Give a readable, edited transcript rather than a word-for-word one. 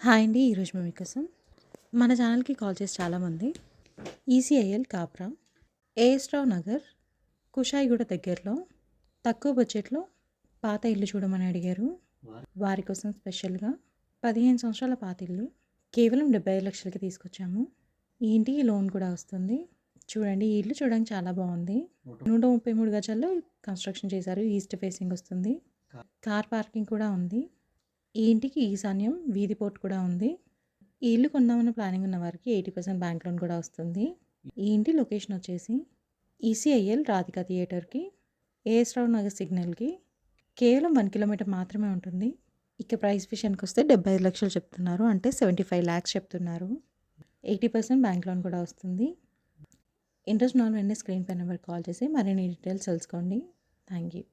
Hi అండి. ఈరోజు మేము మీకోసం మన ఛానల్‌కి కాల్ చేసి చాలామంది ఈసీఐఎల్ కాప్రా, ఏఎస్ రావు నగర్, కుషాయిగూడ దగ్గరలో తక్కువ బడ్జెట్‌లో పాత ఇల్లు చూడమని అడిగారు. వారి కోసం స్పెషల్‌గా 15 సంవత్సరాల పాత ఇల్లు కేవలం 75 లక్షలకి తీసుకొచ్చాము. ఈ ఇంటికి లోన్ కూడా వస్తుంది. చూడండి, ఈ ఇల్లు చూడడానికి చాలా బాగుంది. 133 గజాల్లో కన్స్ట్రక్షన్ చేశారు. ఈస్ట్ ఫేసింగ్ వస్తుంది. కార్ పార్కింగ్ కూడా ఉంది. ఈ ఇంటికి ఈశాన్యం వీధి పోర్ట్ కూడా ఉంది. ఈ ఇల్లు కొందామన్న ప్లానింగ్ ఉన్న వారికి 80% బ్యాంక్ లోన్ కూడా వస్తుంది. ఈ ఇంటి లొకేషన్ వచ్చేసి ఈసీఐఎల్ రాధికా థియేటర్కి, ఏఎస్ రావు నగర్ సిగ్నల్కి కేవలం 1 కిలోమీటర్ మాత్రమే ఉంటుంది. ఇక ప్రైస్ విషయానికి వస్తే 75 లక్షలు చెప్తున్నారు, అంటే 75 lakhs చెప్తున్నారు. 80% బ్యాంక్ లోన్ కూడా వస్తుంది. ఇంట్రెస్ట్ ఉన్న వాళ్ళు వెంటనే స్క్రీన్ పై నెంబర్ కాల్ చేసి మరిన్ని డీటెయిల్స్ తెలుసుకోండి. Thank you.